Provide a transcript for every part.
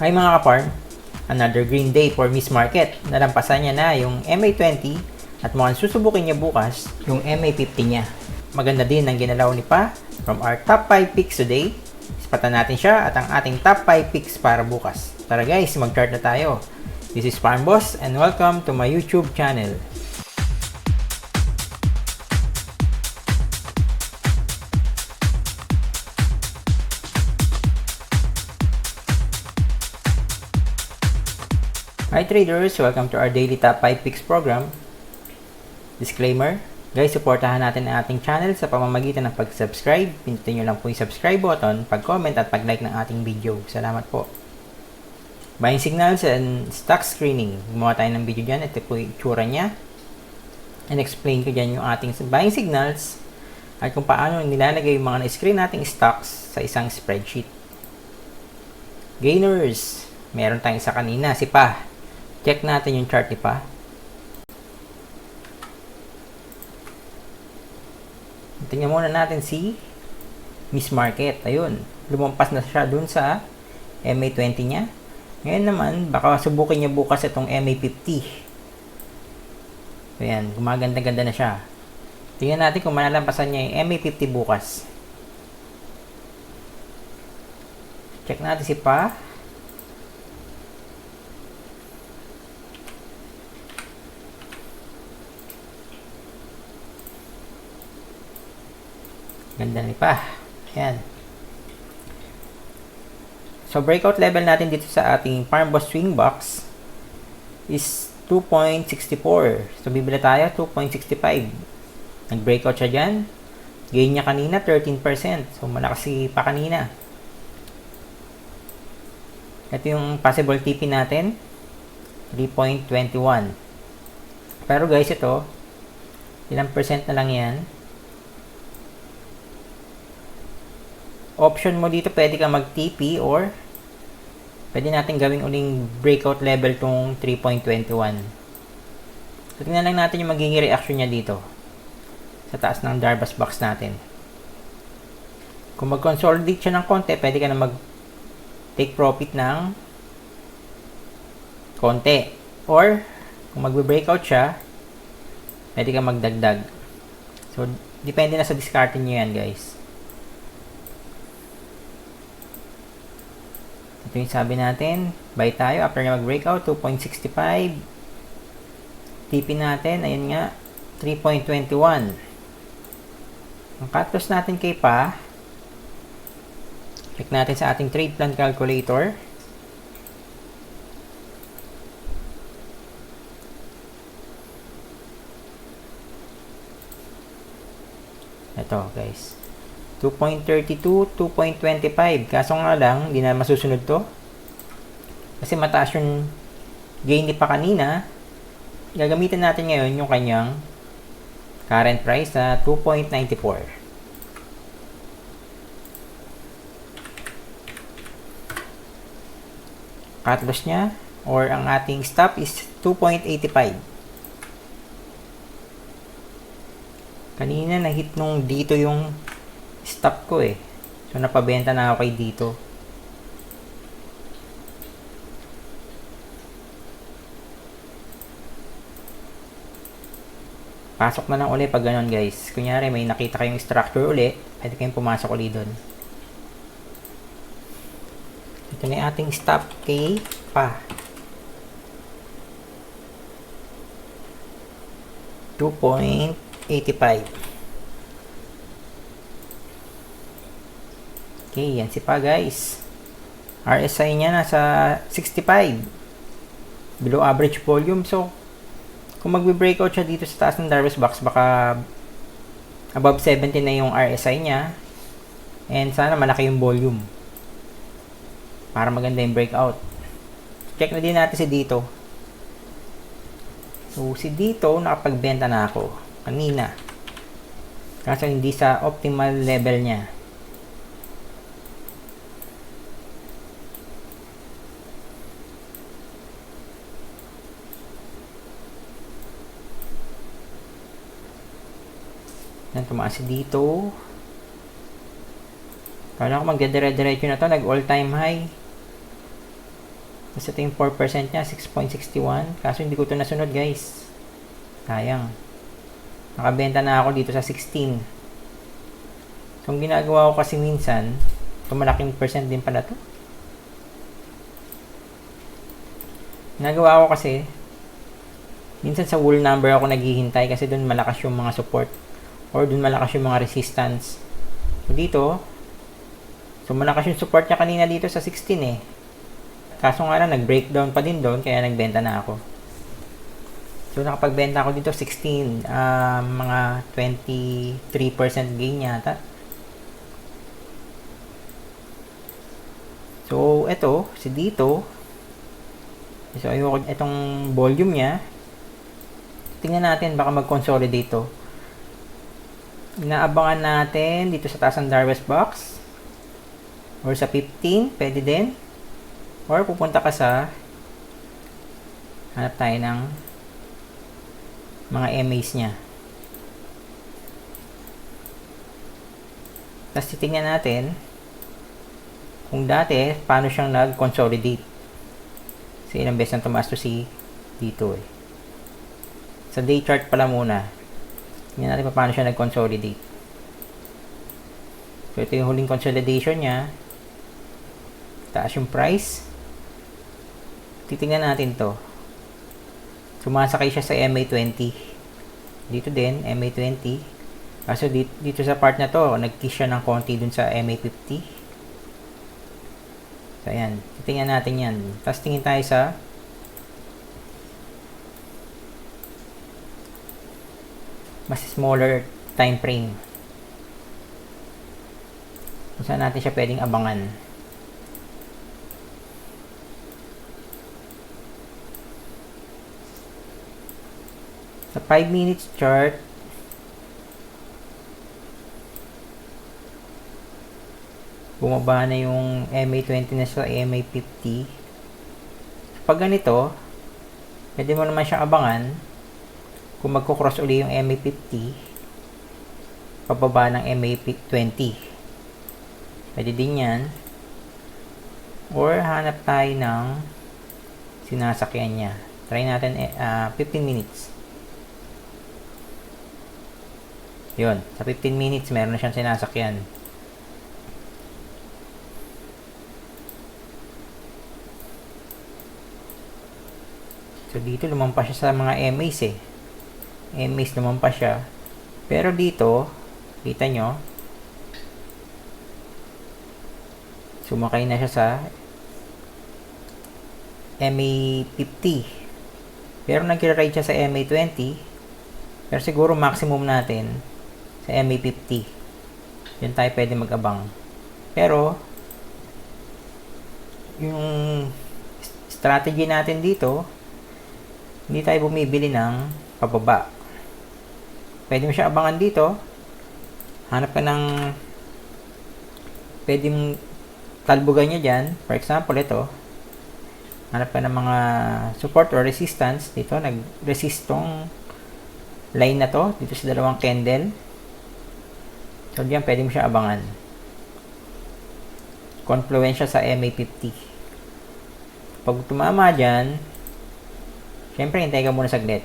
Hi mga kaparm, another green day for Miss Market. Nalampasan niya na yung MA20 at mukhang susubukin niya bukas yung MA50 niya. Maganda din ang ginalaw ni Pa from our top 5 picks today. Ispatan natin siya at ang ating top 5 picks para bukas. Tara guys, mag-chart na tayo. This is Farm Boss and welcome to my YouTube channel. Hi traders! Welcome to our daily top 5 picks program. Disclaimer, guys, supportahan natin ang ating channel sa pamamagitan ng pag-subscribe. Pindutin nyo lang po yung subscribe button, pag-comment at pag-like ng ating video. Salamat po. Buying signals and stock screening. Gumawa tayo ng video dyan. Ito po yung itsura niya. And explain ko dyan yung ating buying signals at kung paano nilalagay yung mga na-screen nating stocks sa isang spreadsheet. Gainers. Meron tayong isa kanina, si Pa. Check natin yung chart ni Pa. Tingnan muna natin si Miss Market. Ayun, lumampas na siya dun sa MA20 niya. Ngayon naman, baka subukin niya bukas itong MA50. Ayan, gumaganda-ganda na siya. Tingnan natin kung malalampasan niya yung MA50 bukas. Check natin si Pa. Ganda ni Pa. Ayan. So, breakout level natin dito sa ating Farm Boss Swing Box is 2.64. So, bibili tayo 2.65. Nag-breakout siya dyan. Gain niya kanina 13%. So, malakas si Pa kanina. Ito yung possible TP natin. 3.21. Pero guys, ito, ilang percent na lang yan. Option mo dito, pwede ka mag-TP or pwede natin gawing uling breakout level tong 3.21. So, tingnan lang natin yung magiging reaction niya dito sa taas ng Darvas box natin. Kung mag-consolidate siya ng konti, pwede ka na mag-take profit ng konti. Or, kung magbe-breakout siya, pwede ka magdagdag. So, depende na sa discard niyo yan, guys. Ito yung sabi natin, buy tayo after niya mag-breakout, 2.65. TP natin, ayun nga, 3.21. Ang cut loss natin kay Pa, check natin sa ating trade plan calculator. Ito guys, 2.32, 2.25. Kaso nga lang, hindi na masusunod to. Kasi mataas yung gain ni Pa kanina. Gagamitin natin ngayon yung kanyang current price na 2.94. Cut loss niya or ang ating stop is 2.85. Kanina na-hit nung dito yung stop ko eh. So, napabenta na ako kay dito. Pasok na lang uli pag ganon guys. Kunyari, may nakita kayong structure uli, pwede kayong pumasok uli doon. Ito na yung ating stop kay Pa. 2.85. Okay, yan si Pa guys. RSI niya nasa 65. Below average volume. So, kung magbe-breakout siya dito sa taas ng Darvas box, baka above 70 na yung RSI niya. And sana malaki yung volume. Para maganda yung breakout. Check na din natin si dito. So, si dito, nakapagbenta na ako. Kanina. Kaso hindi sa optimal level niya. Yan, tumaas dito. Kala ko magdadire-diretso na to. Nag all time high. Tapos ito yung 4% niya, 6.61. Kaso hindi ko ito nasunod, guys. Sayang. Nakabenta na ako dito sa 16. So, ang ginagawa ko kasi minsan, ito malaking percent din pala to. Ginagawa ko kasi, minsan sa whole number ako naghihintay kasi doon malakas yung mga support or doon malakas yung mga resistance. So, dito, so malakas yung support niya kanina dito sa 16 eh. Kaso nga lang, nag-breakdown pa din doon, kaya nagbenta na ako. So, nakapagbenta ako dito 16, mga 23% gain yata. So, ito, si dito, so, ayoko itong volume niya. Tingnan natin, baka mag-consolidate to. Inaabangan natin dito sa taas ng Darvas box or sa 15, pwede din. Or pupunta ka sa hanap tayo ng mga MAs niya. Tapos titingnan natin kung dati paano siyang nag-consolidate. Kasi ilang beses na tumaas to si dito eh. Sa day chart pala muna. Tingnan natin paano siya nag-consolidate. So ito yung huling consolidation niya. Taas yung price. Titingnan natin to. Sumasakay siya sa MA20. Dito din, MA20. Kaso dito sa part na to, nag-kiss siya ng konti dun sa MA50. So, ayan. Titingnan natin yan. Tapos tingin tayo sa mas smaller time frame. Kung saan natin siya pwedeng abangan. Sa 5 minutes chart, bumaba na yung MA20 na sa MA50. Pag ganito, pwede mo naman siyang abangan kung magkukross uli yung MA50 pababa ng MA20. Pwede din yan. Or hanap tayo ng sinasakyan niya. Try natin 15 minutes. Yun, sa 15 minutes meron na siyang sinasakyan. So dito lumampas siya sa mga MAs eh. MAs lumampas siya. Pero dito, kita nyo, sumakay na siya sa MA50. Pero nag-ride siya sa MA20. Pero siguro maximum natin sa MA50. Yun tayo pwede mag-abang. Pero, yung strategy natin dito, hindi tayo bumibili ng pababa. Pwede mo siya abangan dito. Hanap ka ng pwedeng talbugan niya dyan. For example, ito. Hanap ka ng mga support or resistance. Dito, nag-resist tong line na to. Dito sa dalawang candle. So, diyan pwede mo siya abangan. Confluence siya sa MA50. Pag tumama dyan, syempre, hintay ka muna saglit.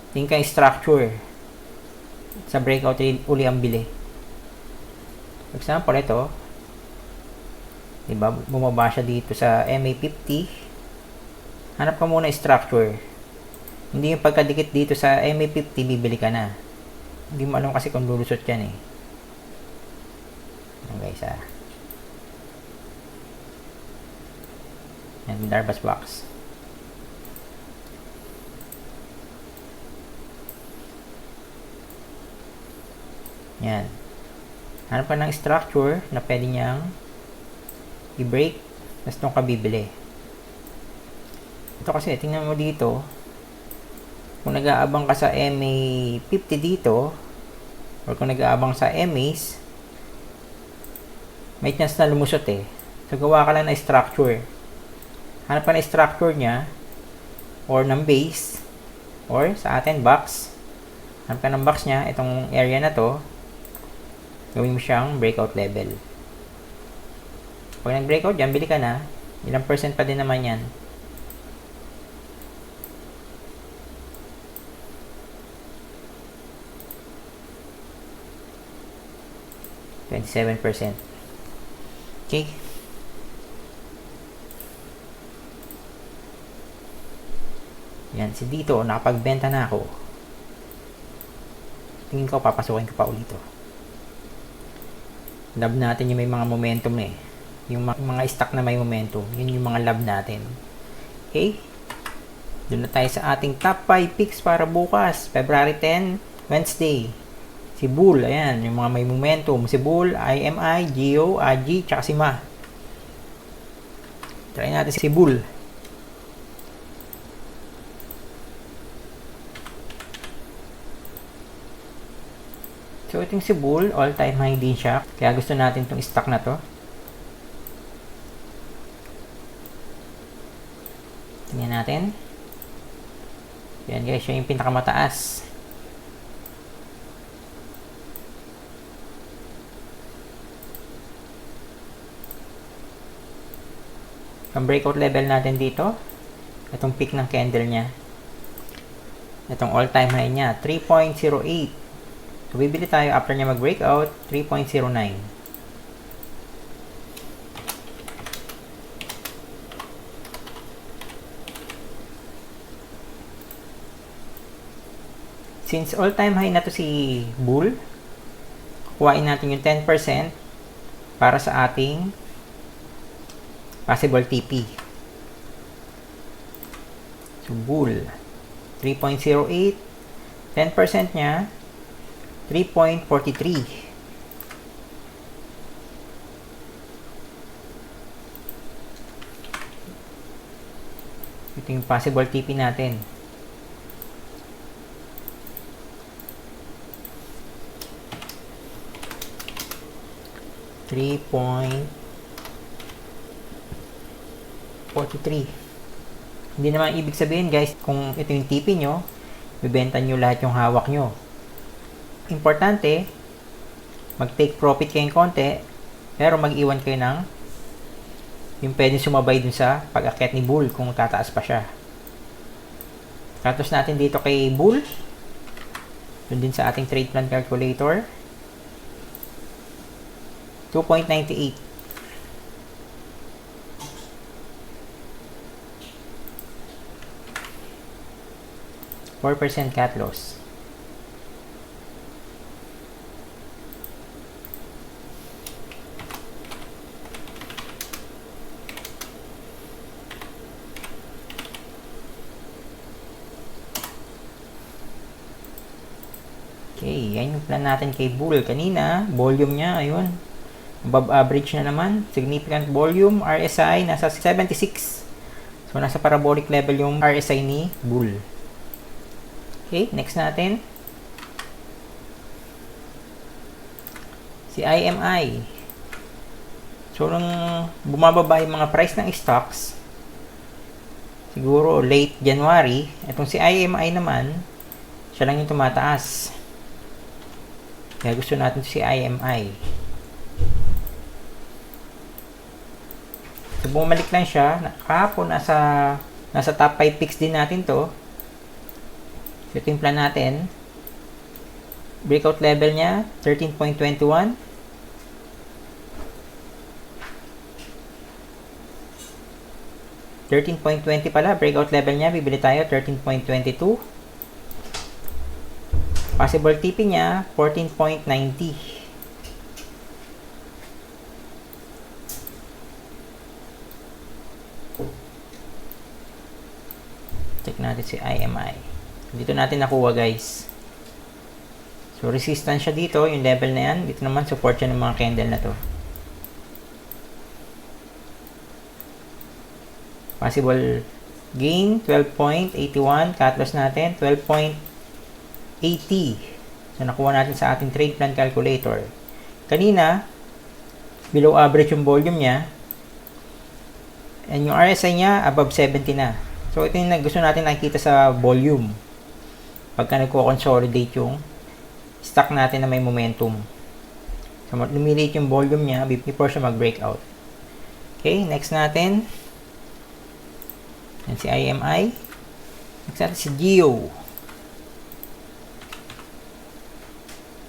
Tingin ka yung structure. Sa breakout, uli ang bili. For example, ito. Diba? Bumaba siya dito sa MA50. Hanap ka muna yung structure. Hindi yung pagkadikit dito sa MA50, bibili ka na. Hindi mo alam kasi kung lulusot yan eh. Okay, guys Yan, Darvas box. Yan. Hanap ka ng structure na pwede niyang i-break. Tapos nung ka bibili. Ito kasi, tingnan mo dito. Kung nag-aabang ka sa MA50 dito, or kung nag-aabang sa MAs, may chance na lumusot eh. So, gawa ka lang na structure. Hanap ka na structure niya, or ng base, or sa atin, box. Hanap ka ng box niya, itong area na to, gawin mo siyang breakout level. Pag nag-breakout dyan, bili ka na. Ilang percent pa din naman yan. %27%. Okay. Yan, si dito, nakapagbenta na ako. Tingin ko, papasukin ko pa ulit to. Love natin yung may mga momentum eh. Yung mga stock na may momentum. Yun yung mga love natin. Okay? Doon na tayo sa ating top 5 picks para bukas. February 10, Wednesday. Si Bull, ayan, yung mga may momentum. Si Bull, IMI, Geo, AGI, tsaka si Ma. Try natin si Bull. So, itong si Bull, all-time high din siya. Kaya gusto natin itong stock na to. Tingnan natin. Yan guys, siya yung pinakamataas. Ang breakout level natin dito, itong peak ng candle niya. Itong all-time high niya, 3.08. So, bibili tayo after niya mag-breakout, 3.09. Since all-time high na to si Bull, kuhain natin yung 10% para sa ating possible TP. So, Bull, 3.08. 10% niya, 3.43. Ito yung possible TP natin. $3.43. Hindi naman ibig sabihin guys, kung ito yung TP nyo, bibenta nyo lahat yung hawak nyo. Importante, mag-take profit kayong konti, pero mag-iwan kayo ng yung pwedeng sumabay dun sa pag-akyat ni Bull kung tataas pa siya. Katos natin dito kay Bull. Dun din sa ating trade plan calculator. 2.98. %4 cut loss. Okay, yan yung plan natin kay Bull. Kanina, volume niya, ayun. Above average na naman. Significant volume. RSI, nasa 76. So, nasa parabolic level yung RSI ni Bull. Okay, next natin. Si IMI. So, nung bumababa yung mga price ng stocks, siguro late January, itong si IMI naman, siya lang yung tumataas. Kaya gusto natin si IMI. So, bumalik lang siya. Kahapon, nasa top 5 picks din natin to. So, ito yung plan natin. Breakout level niya, 13.21. $13.20 pala. Breakout level niya, bibili tayo, 13.22. Possible TP niya, 14.90. Check natin si IMI. Dito natin nakuha guys. So, resistance siya dito, yung level na yan. Dito naman, support siya ng mga candle na to. Possible gain, 12.81. Cut loss natin, 12.80. So, nakuha natin sa ating trade plan calculator. Kanina, below average yung volume niya. And yung RSI niya, above 70 na. So, ito yung gusto natin nakikita sa volume. Pagka nagko-consolidate yung stock natin na may momentum. So, lumiliit yung volume niya before siya mag-breakout. Okay, next natin. Yan si IMI. Next natin si Geo.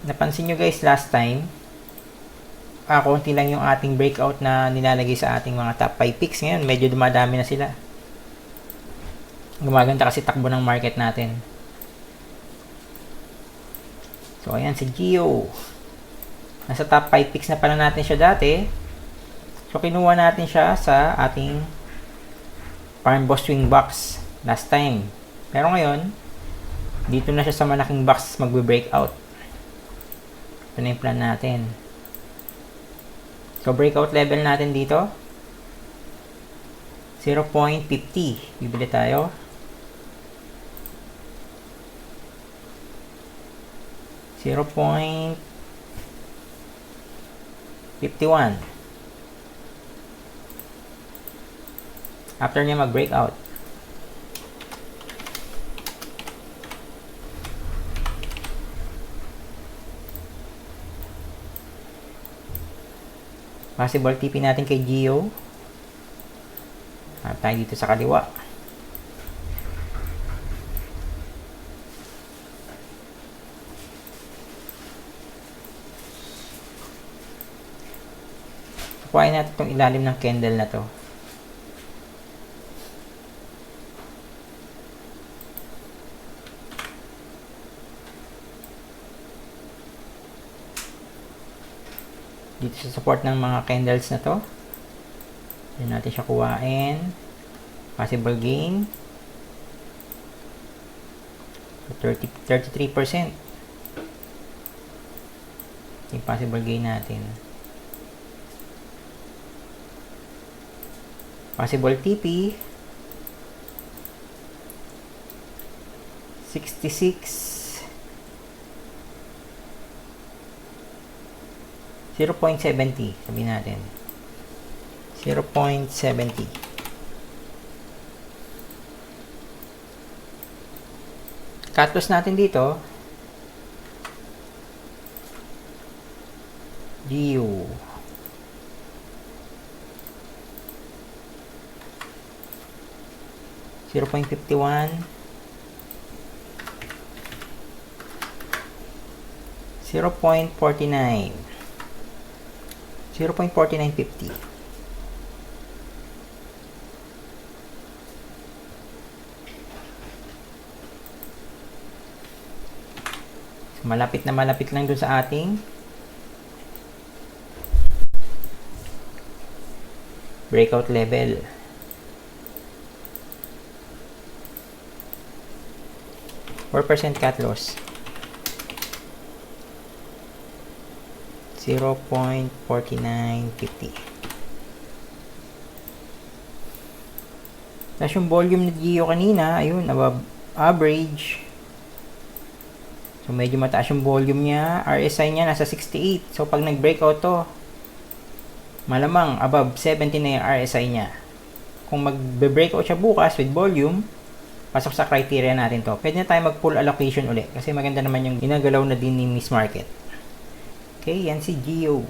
Napansin nyo guys, last time, konti lang yung ating breakout na nilalagay sa ating mga top 5 picks. Ngayon, medyo dumadami na sila. Gumaganda kasi takbo ng market natin. So, ayan si Geo. Nasa top 5 picks na pala natin siya dati. So, kinuha natin siya sa ating Farm Boss Swing Box last time. Pero ngayon, dito na siya sa malaking box magbe-breakout. Ito na yung plan natin. So, breakout level natin dito. 0.50. Bibili tayo. 0.51. After niya mag-breakout. Possible TP natin kay Geo. Hanap tayo dito sa kaliwa. Kuhain natin itong ilalim ng candle na to. Dito sa support ng mga candles na to. Diyan natin siya kuhain. Possible gain. 33%. Yung possible gain natin. Possible TP 66 0.70 sabihin natin 0.70. Cut loss natin dito Geo 0.51 0.49 0.4950. Malapit na malapit lang dun sa ating breakout level. % cut loss 0.4950. Tapos yung volume ni Geo kanina, ayun, above average. So medyo mataas yung volume niya. RSI niya nasa 68. So pag nag-breakout to, malamang above 70 na yung RSI niya. Kung mag-breakout siya bukas with volume, pasok sa criteria natin to. Pwede na tayo mag-full allocation ulit kasi maganda naman yung ginagalaw na din ni Miss Market. Okay, yan si Geo.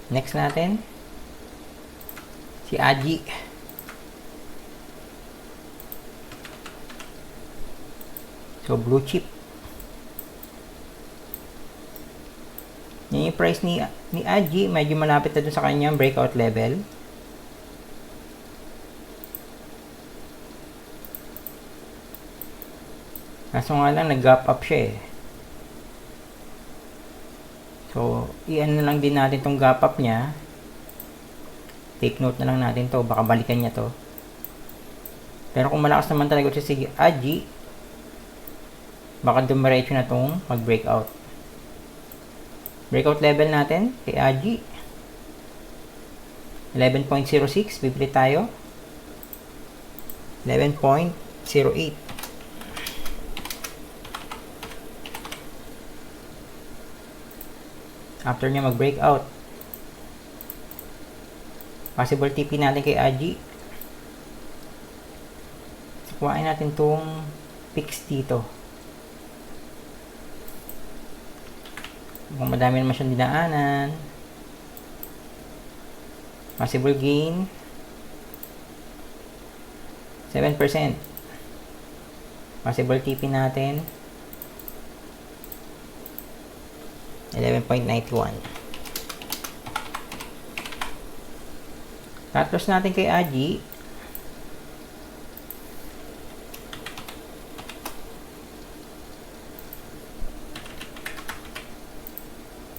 Next natin, si Aji. So, blue chip. Yan yung price ni Aji, medyo malapit na dun sa kanyang breakout level. Kaso nga lang, nag-gap up siya eh. So, i-ano na lang din natin tong gap up niya. Take note na lang natin to, baka balikan niya to. Pero kung malakas naman talaga siya si Aji, baka dumiretso na tong mag-breakout. Breakout level natin kay Aji 11.06, bibili tayo 11.08. After niya mag-breakout, possible TP natin kay Aji. Kuhain natin tong fix dito. Kung madami naman siyang dinaanan, Possible gain 7%. Possible TP natin 11.91. Cut loss natin kay Aji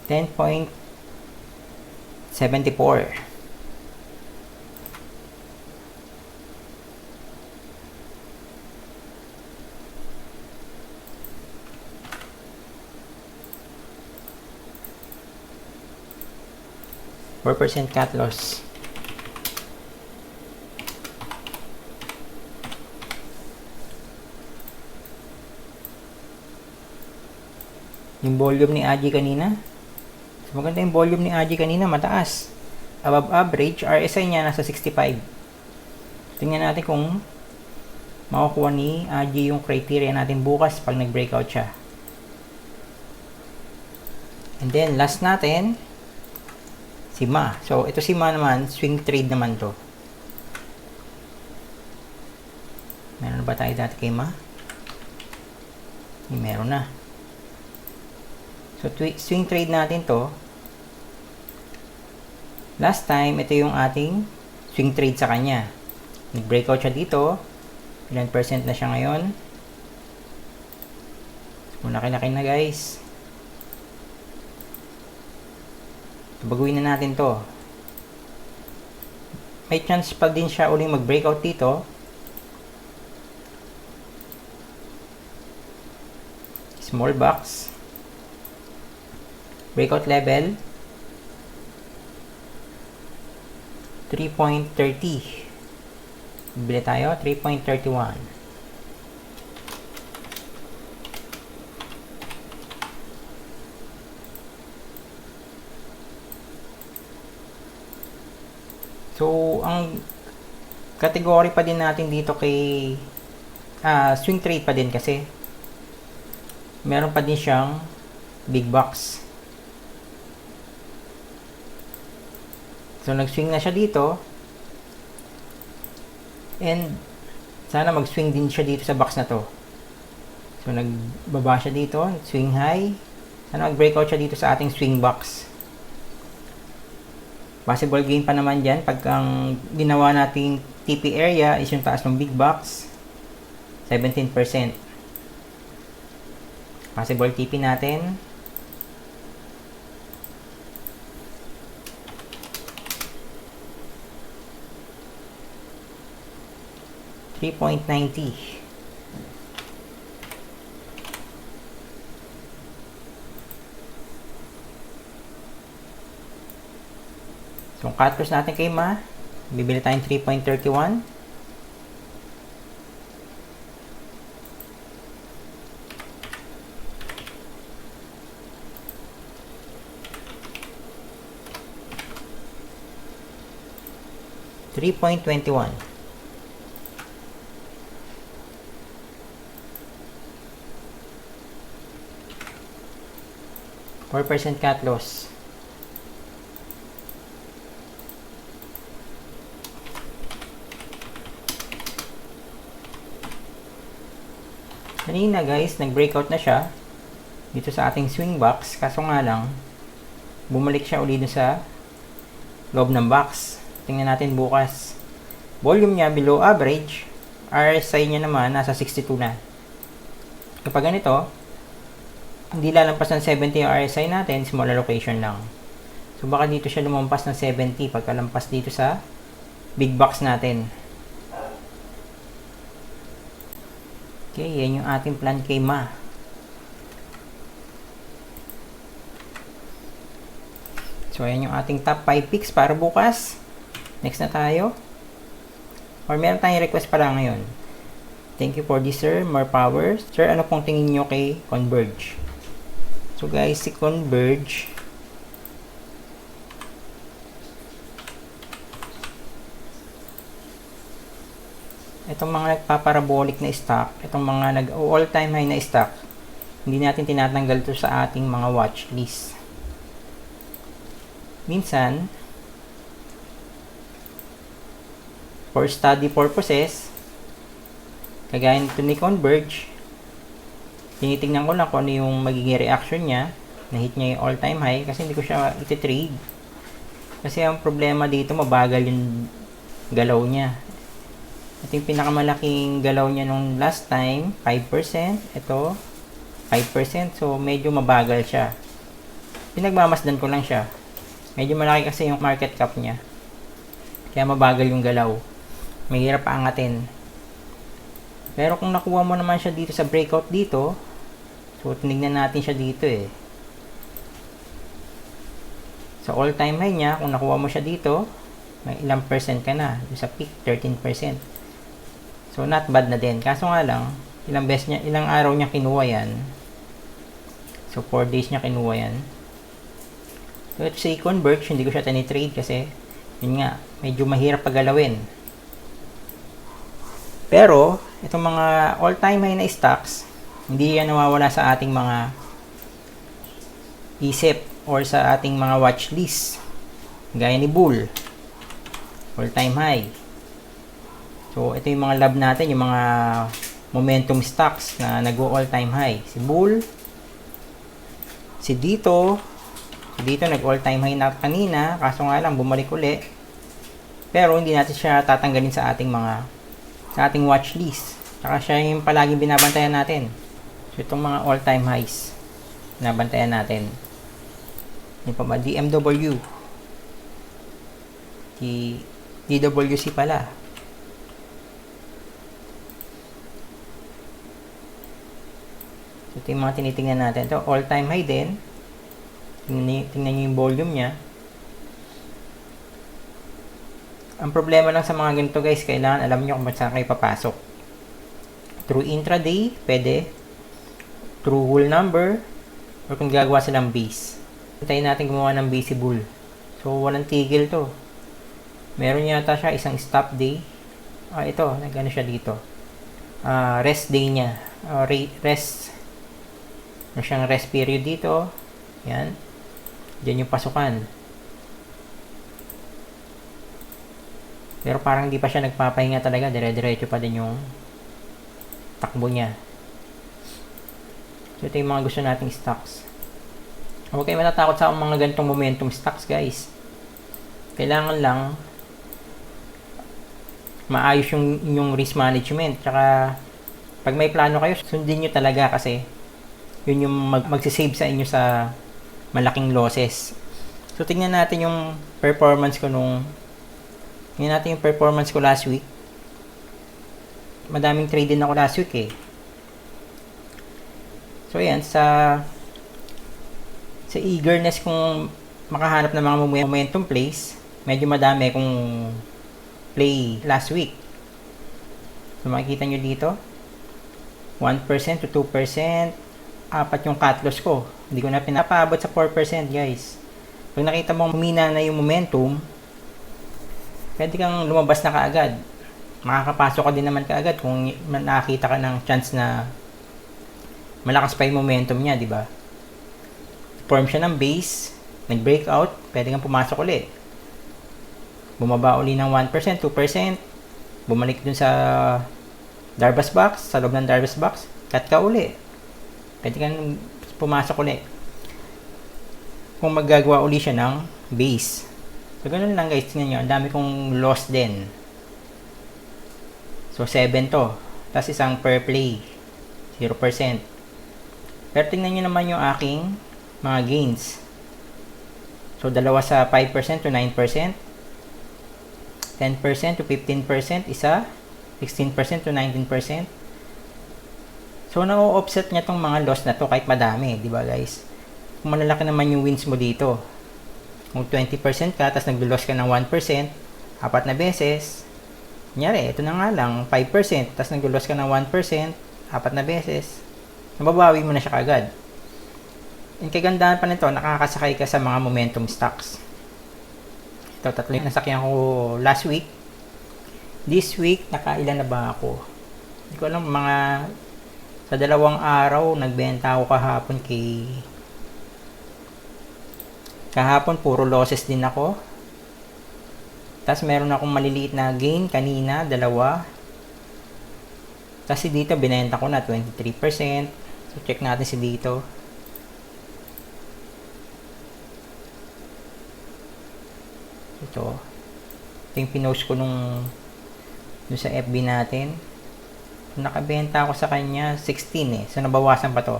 10.74. % cut loss. Yung volume ni Aji kanina, so maganda yung volume ni Aji kanina, mataas. Above average, RSI niya nasa 65. Tingnan natin kung makukuha ni Aji yung criteria natin bukas pag nag-breakout siya. And then, last natin, si Ma. So, ito si Ma naman, swing trade naman to. Meron ba tayo dati kay Ma? Meron na. So, swing trade natin to. Last time, ito yung ating swing trade sa kanya. Nag-breakout siya dito. Ilan % na siya ngayon? So, laki-laki na guys. So, baguhin na natin to. May chance pa din siya uling mag-breakout dito. Small box. Breakout level 3.30. Bili tayo 3.31. So, ang category pa din natin dito kay swing trade pa din kasi meron pa din siyang big box. So, nag-swing na siya dito. And, sana mag-swing din siya dito sa box na to. So, nagbaba siya dito. Swing high. Sana mag-breakout siya dito sa ating swing box. Possible gain pa naman dyan. Pag ang ginawa nating TP area is yung taas ng big box. 17%. Possible TP natin. $3.90. So, ang cut loss natin kay Ma, bibili tayong 3.31. $3.21. 4% cut loss. Kanina guys, nag-breakout na siya dito sa ating swing box. Kaso nga lang, bumalik siya ulit sa loob ng box. Tingnan natin bukas. Volume niya below average. RSI niya naman nasa 62 na. Kapag ganito, hindi lalampas ng 70 yung RSI natin, small allocation lang. So, baka dito siya lumampas ng 70 pagkalampas dito sa big box natin. Okay, yan yung ating plan kay Ma. So, yan yung ating top 5 picks para bukas. Next na tayo. Or meron tayong request pala ngayon. Thank you for this, sir. More power. Sir, ano pong tingin nyo kay Converge? So guys, si Converge, itong mga nagpaparabolic na stock, itong mga nag-all-time high na stock, hindi natin tinatanggal ito sa ating mga watch list. Minsan, for study purposes, kagaya nito ni Converge, tinitingnan ko lang kung ano yung magiging reaction niya. Na-hit niya yung all-time high kasi hindi ko siya iti-trade. Kasi ang problema dito, mabagal yung galaw niya. Ito yung pinakamalaking galaw niya nung last time, 5%. Ito, 5%. So, medyo mabagal siya. Pinagmamasdan ko lang siya. Medyo malaki kasi yung market cap niya. Kaya mabagal yung galaw. Mahirap paangatin. Pero kung nakuha mo naman siya dito sa breakout dito, so tinignan natin siya dito eh. Sa all-time high niya, kung nakuha mo siya dito, may ilang percent ka na. Sa peak, 13%. So not bad na din. Kaso nga lang, ilang araw niya kinuha yan. So 4 days niya kinuha yan. So let's say Converge, hindi ko siya tinitrade kasi yun nga, medyo mahirap pagalawin. Pero, itong mga all-time high na stocks, hindi yan nawawala sa ating mga isip or sa ating mga watch list. Gaya ni Bull, all-time high. So, ito yung mga lab natin, yung mga momentum stocks na nag-go all-time high. Si Bull, si Dito nag-all-time high na kanina, kaso nga lang bumalik uli. Pero hindi natin siya tatanggalin sa ating watch list. Saka siya yung palaging binabantayan natin. So itong mga all-time highs binabantayan natin. Yung pa ba? DMW. DWC pala. So ito yung mga tinitingnan natin. Ito all-time high din. Tingnan nyo yung volume niya. Ang problema lang sa mga ganito guys, kailangan alam nyo kung saan kayo papasok. Through intraday, pwede. Through whole number, or kung gagawa silang base. Hintayin natin gumawa ng base si Bull. So, walang tigil to. Meron yata siya isang stop day. Ito, nag-ano siya dito. Rest day niya. Rest. Meron siyang rest period dito. Yan. Diyan yung pasukan. Pero parang hindi pa siya nagpapahinga talaga. Dire-diretso pa din yung takbo niya. So, ito yung mga gusto nating stocks. Huwag kayo matatakot sa mga ganitong momentum stocks, guys. Kailangan lang maayos yung inyong risk management. Tsaka, pag may plano kayo, sundin nyo talaga kasi yun yung magsisave sa inyo sa malaking losses. So, tingnan natin yung performance ko tingnan natin yung performance ko last week. Madaming trade din ako last week eh. So, ayan, sa eagerness kung makahanap ng mga momentum plays, medyo madami kung play last week. So, makikita nyo dito, 1% to 2%, apat yung cut loss ko. Hindi ko na pinapaabot sa 4%, guys. Pag nakita mo humina na yung momentum, pwede kang lumabas na kaagad. Makakapasok ka din naman kaagad kung nakakita ka ng chance na malakas pa yung momentum niya, di ba? Form siya ng base, nag-breakout, pwede kang pumasok ulit. Bumaba uli ng 1%, 2%, bumalik dun sa Darvas box, sa loob ng Darvas box, cut ka uli. Pwede kang pumasok ulit. Kung maggagawa uli siya ng base. So, ganun lang guys, tingnan nyo, ang dami kong loss din. So, 7 to. Tapos isang per play, 0%. Pero tingnan nyo naman yung aking mga gains. So, dalawa sa 5% to 9%. 10% to 15%, isa. 16% to 19%. So, na-offset niya tong mga loss na to kahit madami, di ba guys? Kung malalaki naman yung wins mo dito. Kung 20% ka, tapos nag-loss ka ng 1%, apat na beses. Kunyari, ito na nga lang, 5%, tapos nag-loss ka ng 1%, apat na beses. Nababawi mo na siya kagad. Ang kagandahan pa nito, nakakasakay ka sa mga momentum stocks. Ito, tatlo yung nasakyan ko last week. This week, nakailan na ba ako? Hindi ko alam, mga sa 2 araw, nagbenta ako kahapon, puro losses din ako. Tapos meron akong maliliit na gain kanina, dalawa. Kasi dito binenta ko na 23%. So check natin si dito. Ito yung pinost ko dun sa FB natin. Nakabenta ako sa kanya 16 So nabawasan pa to.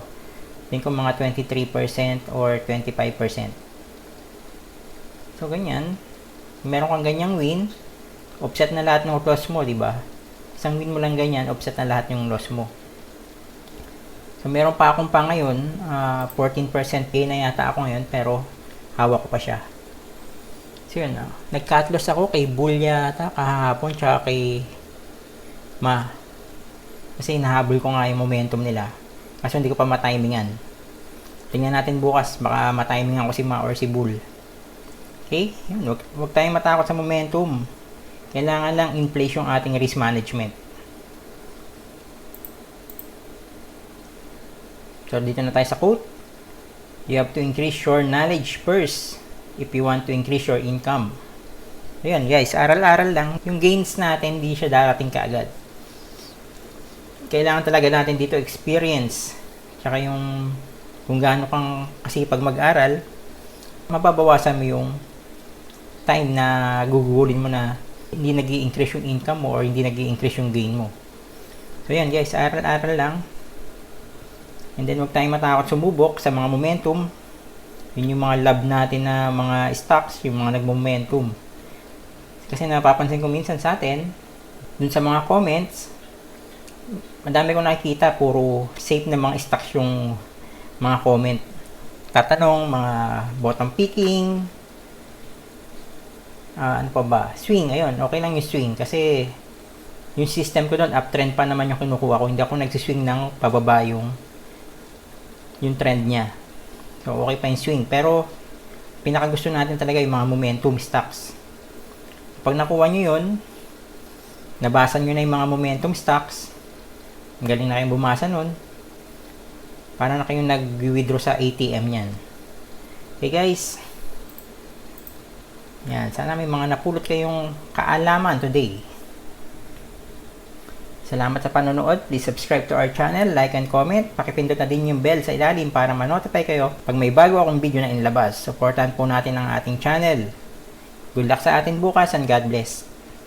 Tingin ko mga 23% or 25%. So ganyan. Meron kang ganyang win, offset na lahat ng loss mo, di ba? Isang win mo lang ganyan, offset na lahat yung loss mo. So meron pa akong pa ngayon, 14% gain na yata ako ngayon, pero hawak ko pa siya. So yun, nag-cut loss ako kay Bull yata kahapon, tsaka kay Ma. Kasi hinahabol ko nga yung momentum nila. Kasi hindi ko pa matimingan. Tingnan natin bukas, baka matimingan ko si Ma or si Bull. Okay? Yun, wag tayong matakot sa momentum. Kailangan lang in place yung ating risk management. So, dito na tayo sa quote. You have to increase your knowledge first if you want to increase your income. So, yun guys, aral-aral lang. Yung gains natin, hindi siya darating kaagad. Kailangan talaga natin dito experience. Tsaka yung kung gaano kang kasipag mag-aral, mababawasan mo yung time na gugulin mo na hindi nag-i-increase yung income mo or hindi nag-i-increase yung gain mo. So yan guys, aral-aral lang. And then huwag tayong matakot sumubok sa mga momentum. Yun yung mga love natin na mga stocks, yung mga nag-momentum. Kasi napapansin ko minsan sa atin, dun sa mga comments, madami kong nakikita, puro safe na mga stocks yung mga comment. Tatanong, mga bottom picking, ano pa ba? Swing, ayun. Okay lang yung swing kasi yung system ko doon, uptrend pa naman yung kinukuha ko. Hindi ako nagsiswing ng pababa yung trend niya. So, okay pa yung swing. Pero, pinakagusto natin talaga yung mga momentum stocks. Pag nakuha nyo yun, nabasa nyo na yung mga momentum stocks, ang galing na kayong bumasa nun, para na kayong nag-withdraw sa ATM yan. Okay guys, yan, sana may mga napulot kayong kaalaman today. Salamat sa panonood. Please subscribe to our channel, like and comment. Pakipindot na din yung bell sa ilalim para ma-notify kayo pag may bago akong video na inilabas. Supportan po natin ang ating channel. Good luck sa atin bukas and God bless.